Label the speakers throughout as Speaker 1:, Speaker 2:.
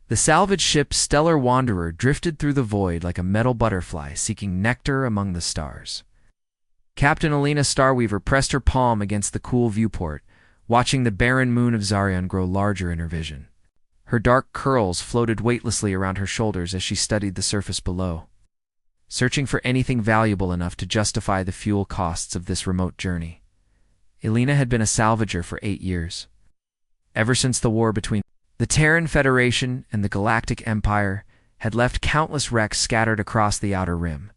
Speaker 1: The salvage ship Stellar Wanderer drifted through the void like a metal butterfly seeking nectar among the stars. Captain Alina Starweaver pressed her palm against the cool viewport, watching the barren moon of Zarion grow larger in her vision. Her dark curls floated weightlessly around her shoulders as she studied the surface below, searching for anything valuable enough to justify the fuel costs of this remote journey. Alina had been a salvager for 8 years. Ever since the war between the Terran Federation and the Galactic Empire had left countless wrecks scattered across the Outer Rim.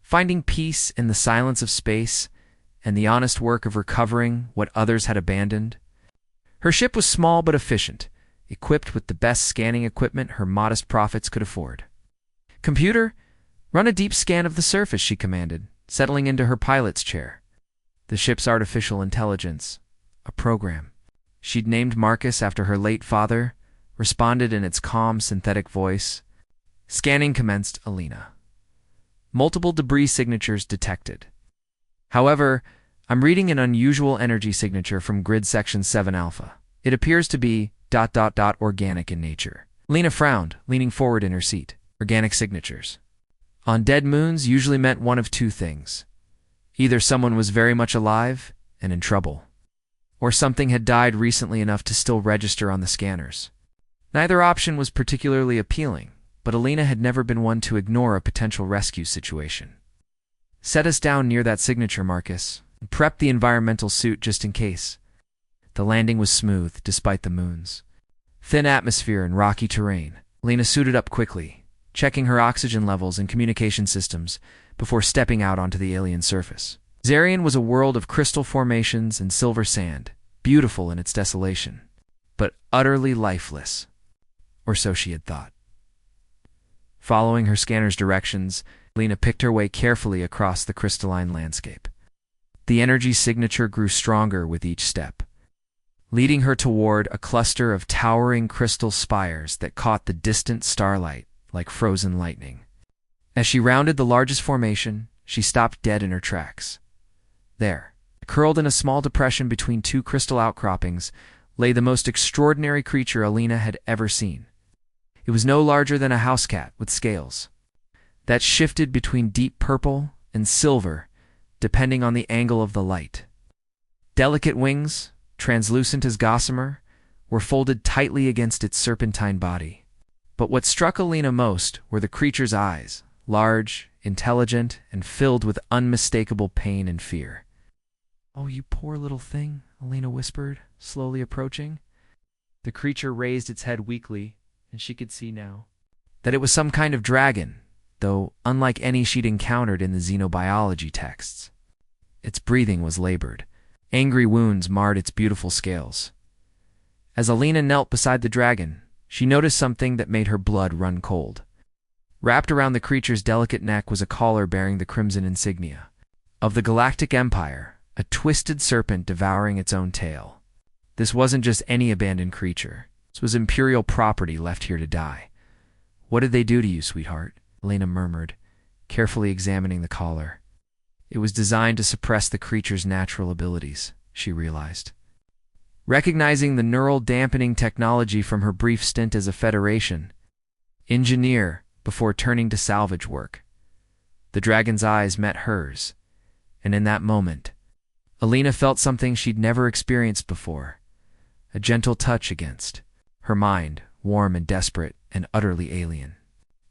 Speaker 1: Finding peace in the silence of space and the honest work of recovering what others had abandoned. Her ship was small but efficient, equipped with the best scanning equipment her modest profits could afford. "Computer, run a deep scan of the surface," she commanded, settling into her pilot's chair. The ship's artificial intelligence, a program she'd named Marcus after her late father, responded in its calm, synthetic voice. Scanning commenced, Alina. Multiple debris signatures detected. However, I'm reading an unusual energy signature from grid section 7 alpha. It appears to be ... organic in nature. Alina frowned, leaning forward in her seat. Organic signatures on dead moons usually meant one of two things. Either someone was very much alive and in trouble, or something had died recently enough to still register on the scanners. Neither option was particularly appealing, but Alina had never been one to ignore a potential rescue situation. "Set us down near that signature, Marcus, and prep the environmental suit just in case." The landing was smooth, despite the moons. Thin atmosphere and rocky terrain. Alina suited up quickly, checking her oxygen levels and communication systems before stepping out onto the alien surface. Zarion was a world of crystal formations and silver sand, beautiful in its desolation, but utterly lifeless, or so she had thought. Following her scanner's directions, Alina picked her way carefully across the crystalline landscape. The energy signature grew stronger with each step, leading her toward a cluster of towering crystal spires that caught the distant starlight like frozen lightning. As she rounded the largest formation, she stopped dead in her tracks. There, curled in a small depression between two crystal outcroppings, lay the most extraordinary creature Alina had ever seen. It was no larger than a house cat with scales that shifted between deep purple and silver depending on the angle of the light. Delicate wings, translucent as gossamer, were folded tightly against its serpentine body. But what struck Alina most were the creature's eyes, large, intelligent, and filled with unmistakable pain and fear. "Oh, you poor little thing," Alina whispered, slowly approaching. The creature raised its head weakly, and she could see now that it was some kind of dragon, though unlike any she'd encountered in the xenobiology texts. Its breathing was labored. Angry wounds marred its beautiful scales. As Alina knelt beside the dragon, she noticed something that made her blood run cold. Wrapped around the creature's delicate neck was a collar bearing the crimson insignia of the Galactic Empire, a twisted serpent devouring its own tail. This wasn't just any abandoned creature. This was imperial property left here to die. "What did they do to you, sweetheart?" Alina murmured, carefully examining the collar. It was designed to suppress the creature's natural abilities, she realized. Recognizing the neural dampening technology from her brief stint as a Federation engineer before turning to salvage work, the dragon's eyes met hers, and in that moment, Alina felt something she'd never experienced before, a gentle touch against her mind, warm and desperate and utterly alien.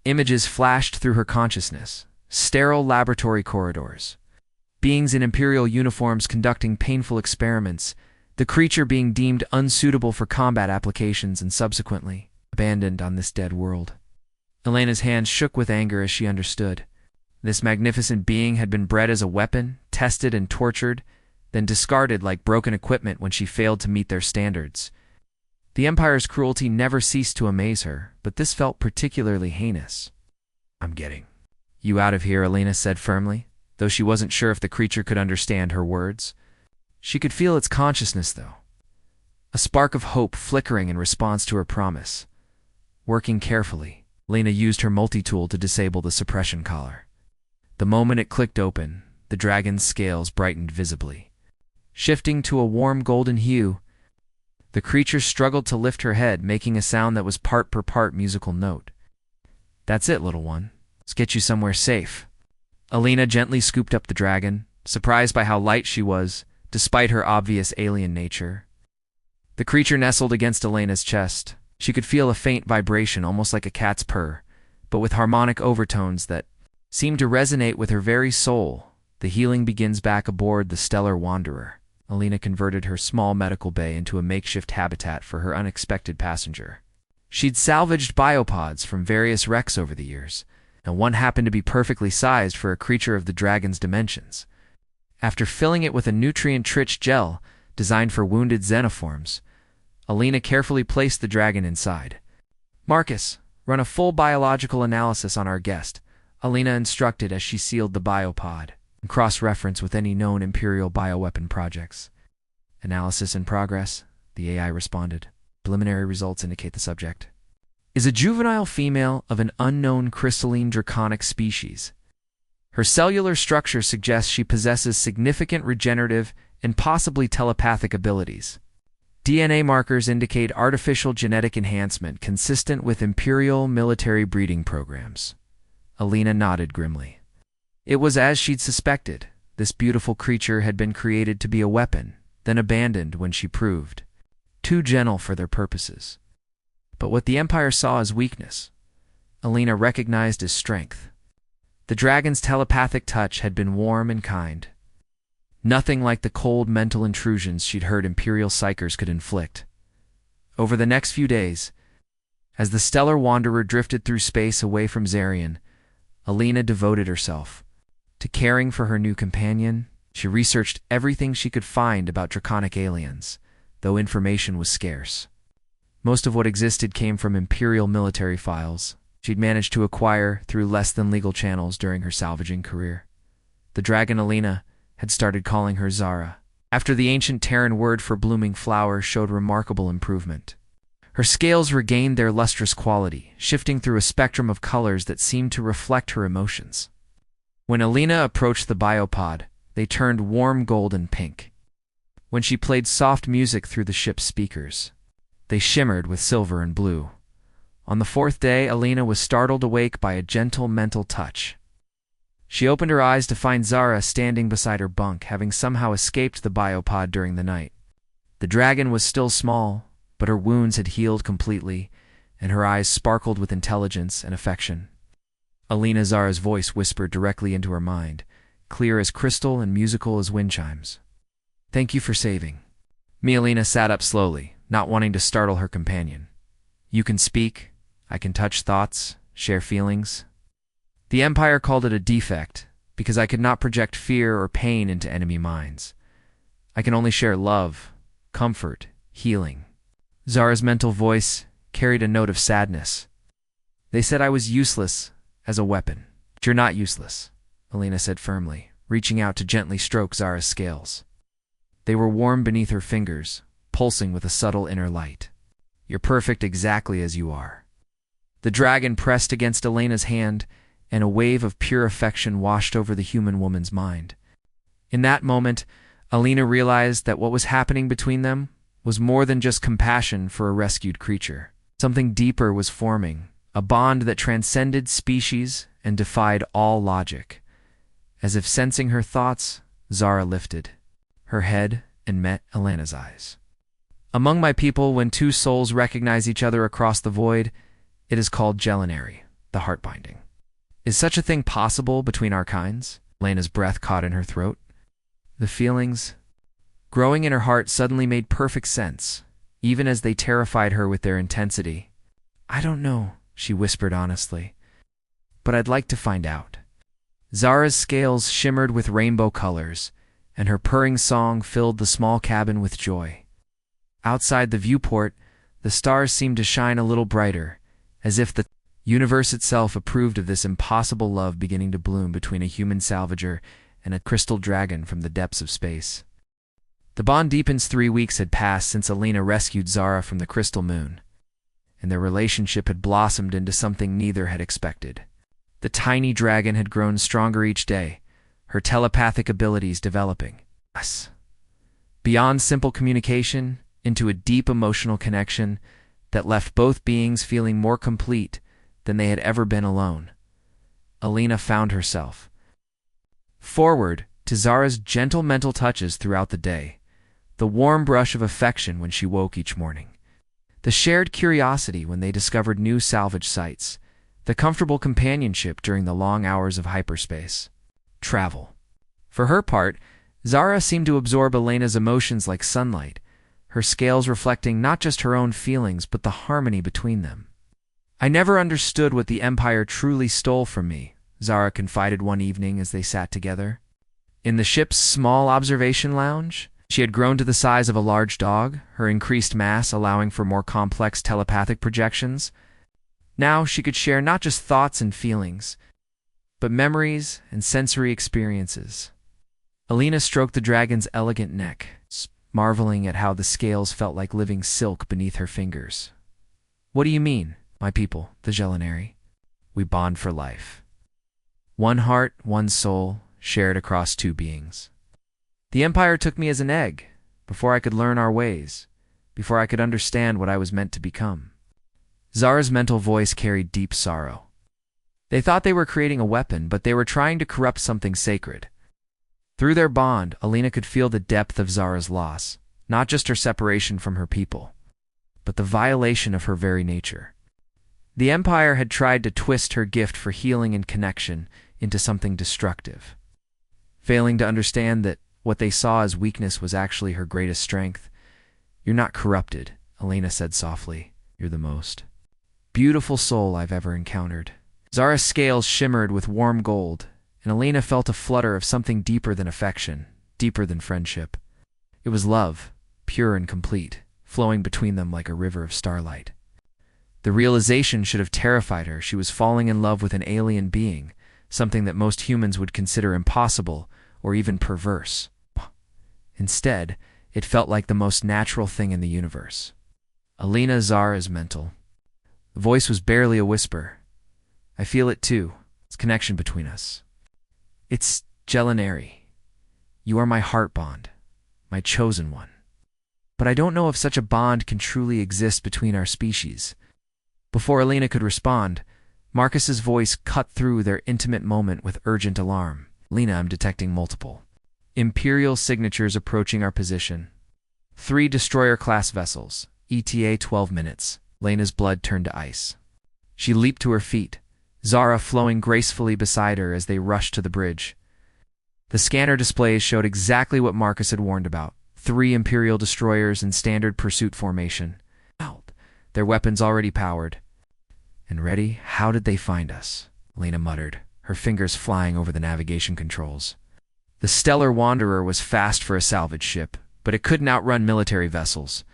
Speaker 1: Images flashed through her consciousness, sterile laboratory corridors, beings in imperial uniforms conducting painful experiments, the creature being deemed unsuitable for combat applications and subsequently abandoned on this dead world. Alina's hands shook with anger as she understood. This magnificent being had been bred as a weapon, tested and tortured, then discarded like broken equipment when she failed to meet their standards. The Empire's cruelty never ceased to amaze her, but this felt particularly heinous. "I'm getting you out of here," Alina said firmly, though she wasn't sure if the creature could understand her words. She could feel its consciousness, though, a spark of hope flickering in response to her promise. Working carefully, Alina used her multi-tool to disable the suppression collar. The moment it clicked open, the dragon's scales brightened visibly. Shifting to a warm golden hue, The creature struggled to lift her head, making a sound that was part per part musical note. "That's it, little one. Let's get you somewhere safe." Alina gently scooped up the dragon, surprised by how light she was, despite her obvious alien nature. The creature nestled against Elena's chest. She could feel a faint vibration, almost like a cat's purr, but with harmonic overtones that seemed to resonate with her very soul. The healing begins back aboard the Stellar Wanderer. Alina converted her small medical bay into a makeshift habitat for her unexpected passenger. She'd salvaged biopods from various wrecks over the years, and one happened to be perfectly sized for a creature of the dragon's dimensions. After filling it with a nutrient-rich gel designed for wounded xenoforms, Alina carefully placed the dragon inside. "Marcus, run a full biological analysis on our guest," Alina instructed as she sealed the biopod, and cross-reference with any known Imperial bioweapon projects. "Analysis in progress," the AI responded. "Preliminary results indicate the subject is a juvenile female of an unknown crystalline draconic species. Her cellular structure suggests she possesses significant regenerative and possibly telepathic abilities. DNA markers indicate artificial genetic enhancement consistent with Imperial military breeding programs." Alina nodded grimly. It was as she'd suspected. This beautiful creature had been created to be a weapon, then abandoned when she proved too gentle for their purposes. But what the Empire saw as weakness, Alina recognized as strength. The dragon's telepathic touch had been warm and kind. Nothing like the cold mental intrusions she'd heard Imperial psychers could inflict. Over the next few days, as the Stellar Wanderer drifted through space away from Zarian, Alina devoted herself to caring for her new companion. She researched everything she could find about draconic aliens, though information was scarce. Most of what existed came from Imperial military files she'd managed to acquire through less-than-legal channels during her salvaging career. The dragon Alina had started calling her Zara, after the ancient Terran word for blooming flower showed remarkable improvement. Her scales regained their lustrous quality, shifting through a spectrum of colors that seemed to reflect her emotions. When Alina approached the biopod, they turned warm golden pink. When she played soft music through the ship's speakers, they shimmered with silver and blue. On the fourth day, Alina was startled awake by a gentle mental touch. She opened her eyes to find Zara standing beside her bunk, having somehow escaped the biopod during the night. The dragon was still small, but her wounds had healed completely, and her eyes sparkled with intelligence and affection. Alina Zara's voice whispered directly into her mind, clear as crystal and musical as wind chimes. "Thank you for saving me." Alina sat up slowly, not wanting to startle her companion. "You can speak, I can touch thoughts, share feelings. The Empire called it a defect, because I could not project fear or pain into enemy minds. I can only share love, comfort, healing." Zara's mental voice carried a note of sadness. "They said I was useless as a weapon." "But you're not useless," Alina said firmly, reaching out to gently stroke Zara's scales. They were warm beneath her fingers, pulsing with a subtle inner light. "You're perfect exactly as you are." The dragon pressed against Alina's hand, and a wave of pure affection washed over the human woman's mind. In that moment, Alina realized that what was happening between them was more than just compassion for a rescued creature. Something deeper was forming, a bond that transcended species and defied all logic. As if sensing her thoughts, Zara lifted her head and met Alina's eyes. "Among my people, when two souls recognize each other across the void, it is called gelinary, the heart binding. Is such a thing possible between our kinds?" Alina's breath caught in her throat. The feelings growing in her heart suddenly made perfect sense, even as they terrified her with their intensity. "I don't know," she whispered honestly, "but I'd like to find out." Zara's scales shimmered with rainbow colors, and her purring song filled the small cabin with joy. Outside the viewport, the stars seemed to shine a little brighter, as if the universe itself approved of this impossible love beginning to bloom between a human salvager and a crystal dragon from the depths of space. The bond deepened. 3 weeks had passed since Alina rescued Zara from the crystal moon, and their relationship had blossomed into something neither had expected. The tiny dragon had grown stronger each day, her telepathic abilities developing. Beyond simple communication, into a deep emotional connection that left both beings feeling more complete than they had ever been alone. Alina found herself forward to Zara's gentle mental touches throughout the day, the warm brush of affection when she woke each morning, the shared curiosity when they discovered new salvage sites, the comfortable companionship during the long hours of hyperspace travel. For her part, Zara seemed to absorb Alina's emotions like sunlight, her scales reflecting not just her own feelings but the harmony between them. "I never understood what the Empire truly stole from me," Zara confided one evening as they sat together. In the ship's small observation lounge, she had grown to the size of a large dog, her increased mass allowing for more complex telepathic projections. Now she could share not just thoughts and feelings, but memories and sensory experiences. Alina stroked the dragon's elegant neck, marveling at how the scales felt like living silk beneath her fingers. "What do you mean, my people, the Gelinari? We bond for life. One heart, one soul, shared across two beings. The Empire took me as an egg, before I could learn our ways, before I could understand what I was meant to become." Zara's mental voice carried deep sorrow. They thought they were creating a weapon, but they were trying to corrupt something sacred. Through their bond, Alina could feel the depth of Zara's loss, not just her separation from her people, but the violation of her very nature. The Empire had tried to twist her gift for healing and connection into something destructive. Failing to understand that what they saw as weakness was actually her greatest strength. "You're not corrupted," Alina said softly. "You're the most beautiful soul I've ever encountered." Zara's scales shimmered with warm gold, and Alina felt a flutter of something deeper than affection, deeper than friendship. It was love, pure and complete, flowing between them like a river of starlight. The realization should have terrified her. She was falling in love with an alien being, something that most humans would consider impossible or even perverse. Instead, it felt like the most natural thing in the universe. "Alina, Zara's mental." The voice was barely a whisper. "I feel it too. It's connection between us. It's Gelinari. You are my heart bond, my chosen one. But I don't know if such a bond can truly exist between our species." Before Alina could respond, Marcus's voice cut through their intimate moment with urgent alarm. "Alina, I'm detecting multiple Imperial signatures approaching our position. 3 destroyer-class vessels, ETA 12 minutes. Lena's blood turned to ice. She leaped to her feet, Zara flowing gracefully beside her as they rushed to the bridge. The scanner displays showed exactly what Marcus had warned about: 3 Imperial destroyers in standard pursuit formation. Their weapons already powered. "And ready? How did they find us?" Lena muttered, her fingers flying over the navigation controls. The Stellar Wanderer was fast for a salvage ship, but it couldn't outrun military vessels.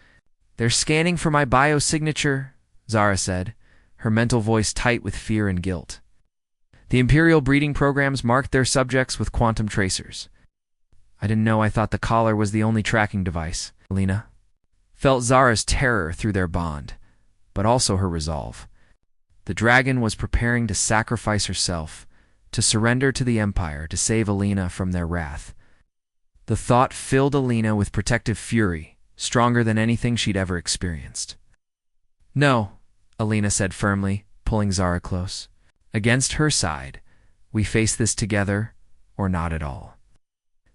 Speaker 1: "They're scanning for my biosignature," Zara said, her mental voice tight with fear and guilt. The Imperial breeding programs marked their subjects with quantum tracers. "I didn't know. I thought the collar was the only tracking device." Lena felt Zara's terror through their bond, but also her resolve. The dragon was preparing to sacrifice herself, to surrender to the Empire, to save Alina from their wrath. The thought filled Alina with protective fury, stronger than anything she'd ever experienced. "No," Alina said firmly, pulling Zara close. Against her side, we face this together, or not at all.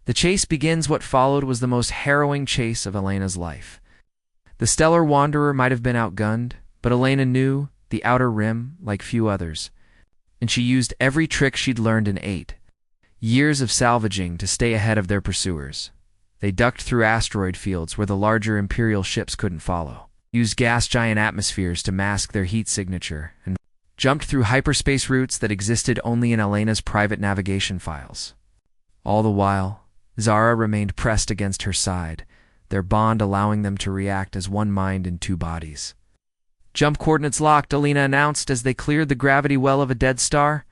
Speaker 1: The chase begins. What followed was the most harrowing chase of Elena's life. The Stellar Wanderer might have been outgunned, but Alina knew the Outer Rim like few others, and she used every trick she'd learned in 8 years of salvaging to stay ahead of their pursuers. They ducked through asteroid fields where the larger Imperial ships couldn't follow, used gas giant atmospheres to mask their heat signature, and jumped through hyperspace routes that existed only in Elena's private navigation files. All the while, Zara remained pressed against her side, their bond allowing them to react as one mind in 2 bodies. "Jump coordinates locked," Alina announced as they cleared the gravity well of a dead star.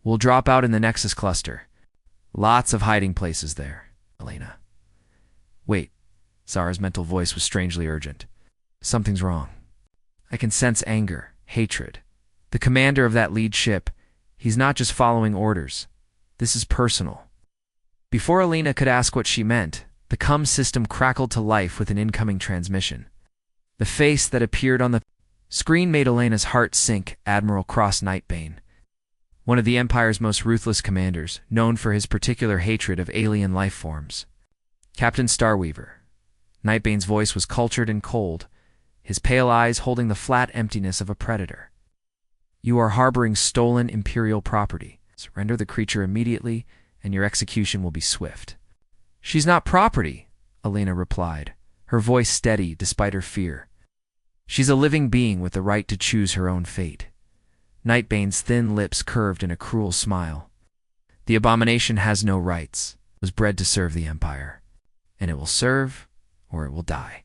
Speaker 1: "We'll drop out in the Nexus cluster. Lots of hiding places there." Alina. "Wait." Zara's mental voice was strangely urgent. "Something's wrong. I can sense anger, hatred. The commander of that lead ship, he's not just following orders. This is personal." Before Alina could ask what she meant, The comm system crackled to life with an incoming transmission. The face that appeared on the screen made Elena's heart sink. Admiral Cross Nightbane, one of the Empire's most ruthless commanders, known for his particular hatred of alien life forms. Captain Starweaver. Nightbane's voice was cultured and cold, his pale eyes holding the flat emptiness of a predator. You are harboring stolen Imperial property. Surrender the creature immediately, and your execution will be swift. She's not property, Elena replied, her voice steady despite her fear. She's a living being with the right to choose her own fate. Nightbane's thin lips curved in a cruel smile. The abomination has no rights. It was bred to serve the Empire, and it will serve, or it will die.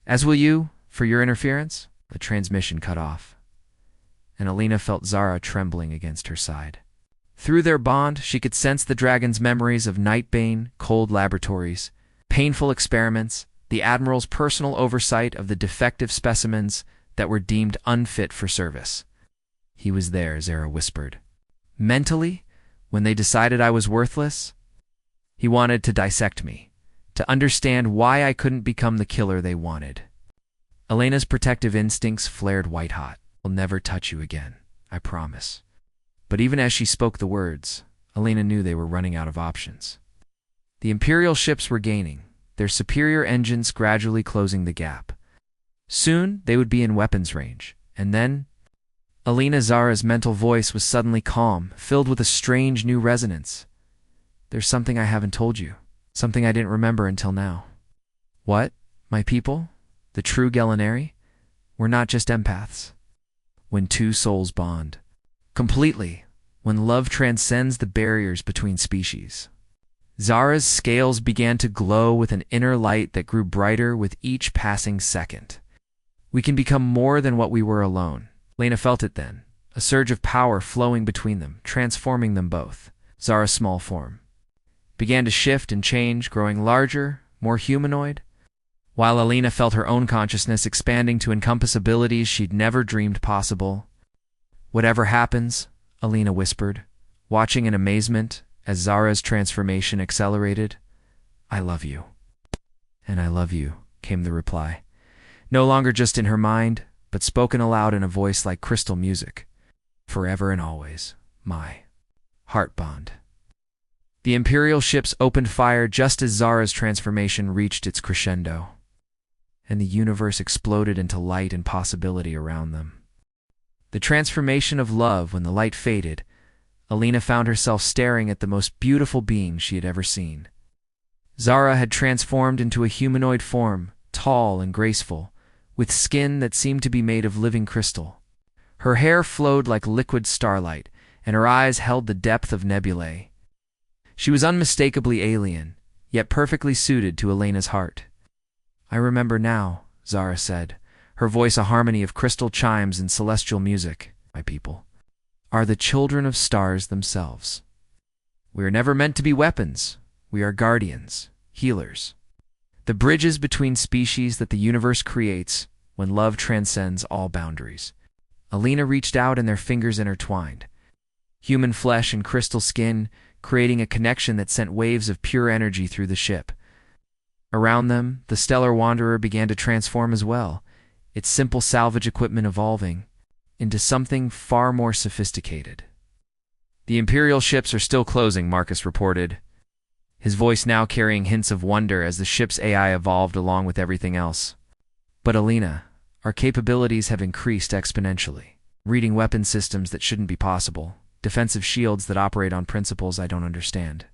Speaker 1: As will you, for your interference. The transmission cut off, and Elena felt Zara trembling against her side. Through their bond, she could sense the dragon's memories of Nightbane, cold laboratories, painful experiments, the Admiral's personal oversight of the defective specimens that were deemed unfit for service. He was there, Zara whispered. Mentally, when they decided I was worthless, he wanted to dissect me, to understand why I couldn't become the killer they wanted. Elena's protective instincts flared white-hot. I'll never touch you again, I promise. But even as she spoke the words, Elena knew they were running out of options. The Imperial ships were gaining, their superior engines gradually closing the gap. Soon, they would be in weapons range, and then Zara's mental voice was suddenly calm, filled with a strange new resonance. There's something I haven't told you, something I didn't remember until now. What, my people? The true Gelinari? We're not just empaths. When two souls bond. Completely, when love transcends the barriers between species. Zara's scales began to glow with an inner light that grew brighter with each passing second. We can become more than what we were alone. Lena felt it then, a surge of power flowing between them, transforming them both. Zara's small form began to shift and change, growing larger, more humanoid, while Elena felt her own consciousness expanding to encompass abilities she'd never dreamed possible. Whatever happens, Elena whispered, watching in amazement as Zara's transformation accelerated. I love you. And I love you, came the reply. No longer just in her mind, but spoken aloud in a voice like crystal music. Forever and always, my heart bond. The Imperial ships opened fire just as Zara's transformation reached its crescendo, and the universe exploded into light and possibility around them. The transformation of love. When the light faded, Elena found herself staring at the most beautiful being she had ever seen. Zara had transformed into a humanoid form, tall and graceful, with skin that seemed to be made of living crystal. Her hair flowed like liquid starlight, and her eyes held the depth of nebulae. She was unmistakably alien, yet perfectly suited to Elena's heart. I remember now, Zara said, her voice a harmony of crystal chimes and celestial music. My people are the children of stars themselves. We are never meant to be weapons. We are guardians, healers. The bridges between species that the universe creates when love transcends all boundaries. Elena reached out and their fingers intertwined. Human flesh and crystal skin, creating a connection that sent waves of pure energy through the ship. Around them, the Stellar Wanderer began to transform as well, its simple salvage equipment evolving into something far more sophisticated. The Imperial ships are still closing, Marcus reported, his voice now carrying hints of wonder as the ship's AI evolved along with everything else. But Elena, our capabilities have increased exponentially. Reading weapon systems that shouldn't be possible, defensive shields that operate on principles I don't understand.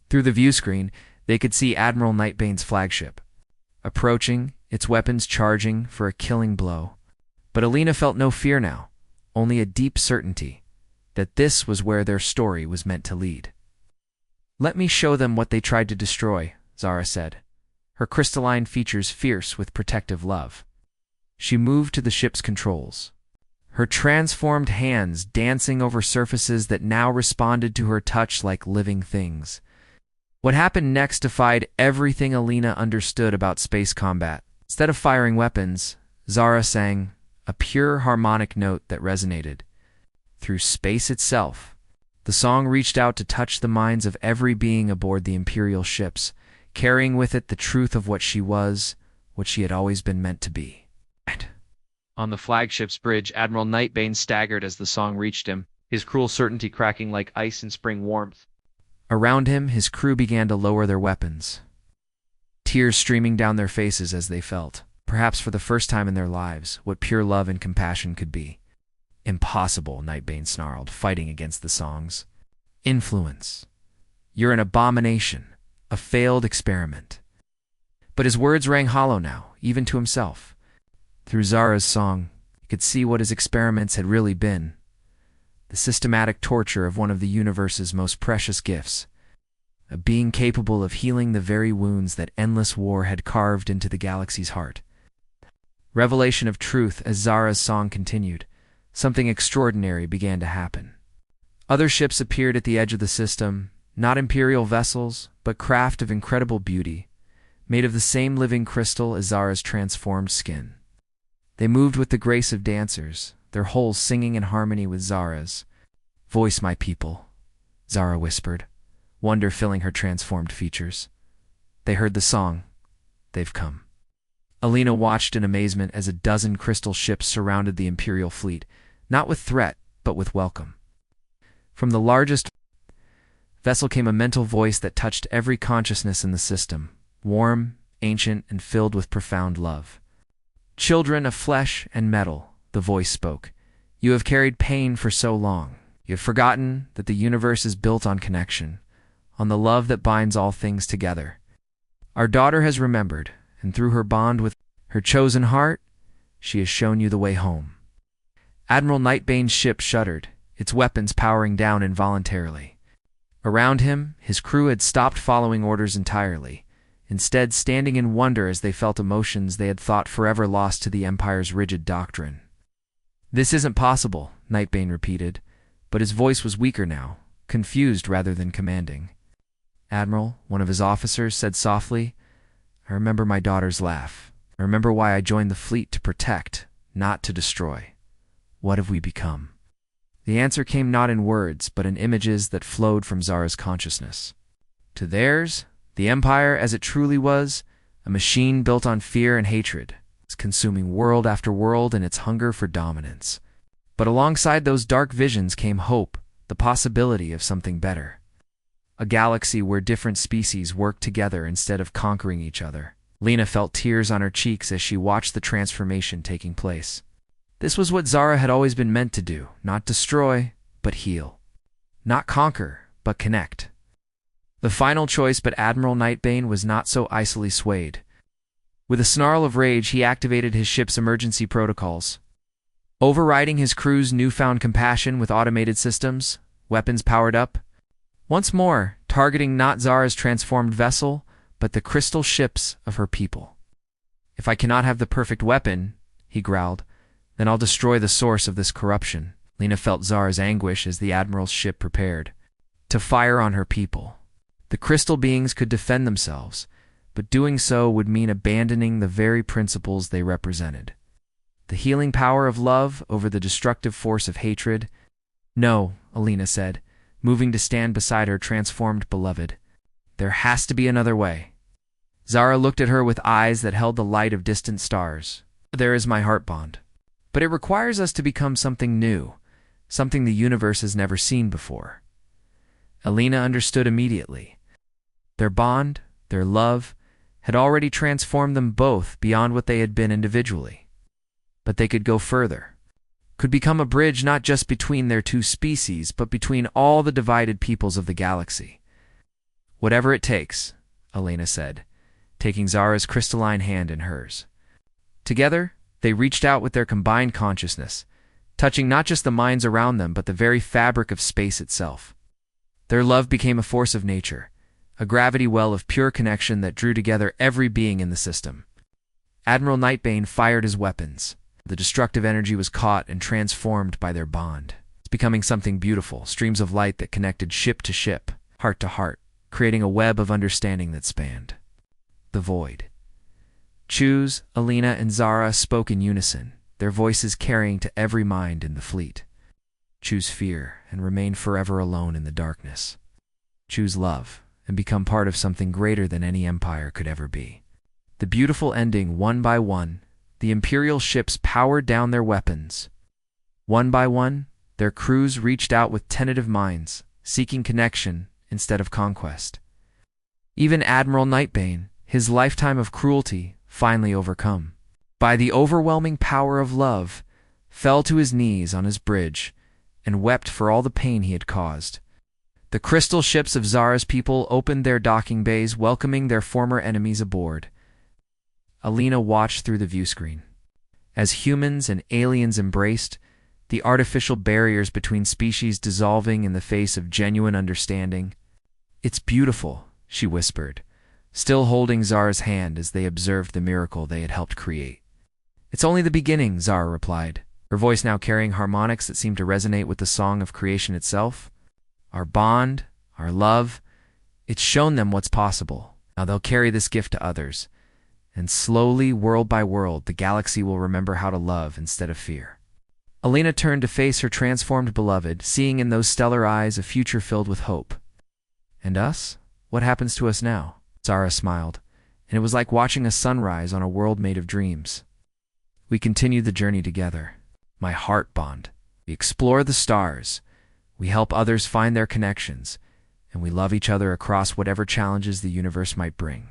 Speaker 1: Through the view screen, they could see Admiral Nightbane's flagship, approaching, its weapons charging for a killing blow. But Elena felt no fear now, only a deep certainty that this was where their story was meant to lead. Let me show them what they tried to destroy, Zara said, her crystalline features fierce with protective love. She moved to the ship's controls, her transformed hands dancing over surfaces that now responded to her touch like living things. What happened next defied everything Elena understood about space combat. Instead of firing weapons, Zara sang a pure harmonic note that resonated through space itself. The song reached out to touch the minds of every being aboard the Imperial ships, carrying with it the truth of what she was, what she had always been meant to be. On the flagship's bridge, Admiral Nightbane staggered as the song reached him, his cruel certainty cracking like ice in spring warmth. Around him, his crew began to lower their weapons, tears streaming down their faces as they felt, perhaps for the first time in their lives, what pure love and compassion could be. Impossible, Nightbane snarled, fighting against the songs. Influence. You're an abomination, a failed experiment. But his words rang hollow now, even to himself. Through Zara's song, he could see what his experiments had really been. The systematic torture of one of the universe's most precious gifts. A being capable of healing the very wounds that endless war had carved into the galaxy's heart. Revelation of truth as Zara's song continued. Something extraordinary began to happen. Other ships appeared at the edge of the system, not imperial vessels, but craft of incredible beauty, made of the same living crystal as Zara's transformed skin. They moved with the grace of dancers, their hulls singing in harmony with Zara's. "Voice, my people," Zara whispered, wonder filling her transformed features. They heard the song. They've come. Alina watched in amazement as a dozen crystal ships surrounded the Imperial fleet, not with threat, but with welcome. From the largest vessel came a mental voice that touched every consciousness in the system, warm, ancient, and filled with profound love. "Children of flesh and metal," the voice spoke, "you have carried pain for so long. You have forgotten that the universe is built on connection, on the love that binds all things together. Our daughter has remembered, and through her bond with her chosen heart, she has shown you the way home." Admiral Nightbane's ship shuddered, its weapons powering down involuntarily. Around him, his crew had stopped following orders entirely, instead standing in wonder as they felt emotions they had thought forever lost to the Empire's rigid doctrine. "This isn't possible," Nightbane repeated, but his voice was weaker now, confused rather than commanding. "Admiral," one of his officers said softly, "I remember my daughter's laugh. I remember why I joined the fleet, to protect, not to destroy. What have we become?" The answer came not in words, but in images that flowed from Zara's consciousness. To theirs, the Empire, as it truly was, a machine built on fear and hatred, was consuming world after world in its hunger for dominance. But alongside those dark visions came hope, the possibility of something better. A galaxy where different species worked together instead of conquering each other. Lena felt tears on her cheeks as she watched the transformation taking place. This was what Zara had always been meant to do, not destroy, but heal. Not conquer, but connect. The final choice, but Admiral Nightbane was not so easily swayed. With a snarl of rage, he activated his ship's emergency protocols. Overriding his crew's newfound compassion with automated systems, weapons powered up. Once more, targeting not Zara's transformed vessel, but the crystal ships of her people. "If I cannot have the perfect weapon," he growled, "then I'll destroy the source of this corruption." Lena felt Zara's anguish as the Admiral's ship prepared to fire on her people. The crystal beings could defend themselves, but doing so would mean abandoning the very principles they represented. The healing power of love over the destructive force of hatred. "No," Alina said, moving to stand beside her transformed beloved. "There has to be another way." Zara looked at her with eyes that held the light of distant stars. "There is my heart bond. But it requires us to become something new, something the universe has never seen before." Alina understood immediately. Their bond, their love, had already transformed them both beyond what they had been individually. But they could go further, could become a bridge not just between their two species, but between all the divided peoples of the galaxy. "Whatever it takes," Alina said, taking Zara's crystalline hand in hers. Together, they reached out with their combined consciousness, touching not just the minds around them, but the very fabric of space itself. Their love became a force of nature, a gravity well of pure connection that drew together every being in the system. Admiral Nightbane fired his weapons. The destructive energy was caught and transformed by their bond. It's becoming something beautiful, streams of light that connected ship to ship, heart to heart, creating a web of understanding that spanned the void. Choose, Alina, and Zara spoke in unison, their voices carrying to every mind in the fleet. Choose fear and remain forever alone in the darkness. Choose love and become part of something greater than any empire could ever be. The beautiful ending, one by one, the Imperial ships powered down their weapons. One by one, their crews reached out with tentative minds, seeking connection instead of conquest. Even Admiral Nightbane, his lifetime of cruelty, finally overcome by the overwhelming power of love, fell to his knees on his bridge and wept for all the pain he had caused. The crystal ships of Zara's people opened their docking bays, welcoming their former enemies aboard. Alina watched through the viewscreen. As humans and aliens embraced, the artificial barriers between species dissolving in the face of genuine understanding. "It's beautiful," she whispered, still holding Zara's hand as they observed the miracle they had helped create. "It's only the beginning," Zara replied, her voice now carrying harmonics that seemed to resonate with the song of creation itself. "Our bond, our love, it's shown them what's possible. Now they'll carry this gift to others. And slowly, world by world, the galaxy will remember how to love instead of fear." Alina turned to face her transformed beloved, seeing in those stellar eyes a future filled with hope. "And us? What happens to us now?" Zara smiled, and it was like watching a sunrise on a world made of dreams. "We continue the journey together. My heart bond. We explore the stars. We help others find their connections, and we love each other across whatever challenges the universe might bring."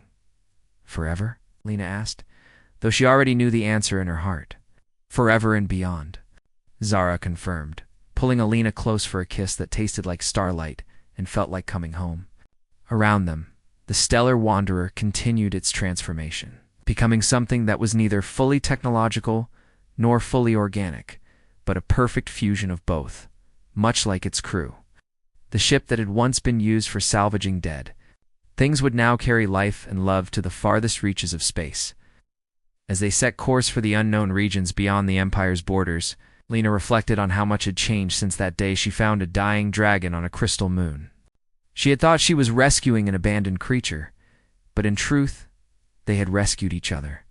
Speaker 1: "Forever?" Alina asked, though she already knew the answer in her heart. "Forever and beyond," Zara confirmed, pulling Alina close for a kiss that tasted like starlight and felt like coming home. Around them, the stellar wanderer continued its transformation, becoming something that was neither fully technological nor fully organic, but a perfect fusion of both, much like its crew. The ship that had once been used for salvaging dead, things would now carry life and love to the farthest reaches of space. As they set course for the unknown regions beyond the Empire's borders, Lena reflected on how much had changed since that day she found a dying dragon on a crystal moon. She had thought she was rescuing an abandoned creature, but in truth, they had rescued each other.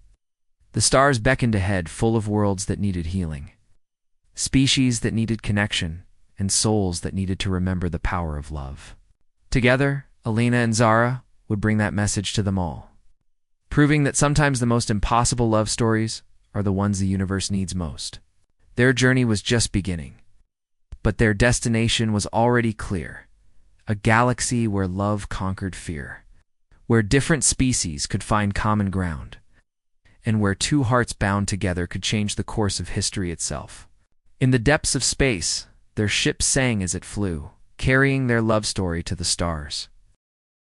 Speaker 1: The stars beckoned ahead, full of worlds that needed healing, species that needed connection, and souls that needed to remember the power of love. Together, Alina and Zara would bring that message to them all, proving that sometimes the most impossible love stories are the ones the universe needs most. Their journey was just beginning, but their destination was already clear: a galaxy where love conquered fear, where different species could find common ground, and where two hearts bound together could change the course of history itself. In the depths of space, their ship sang as it flew, carrying their love story to the stars.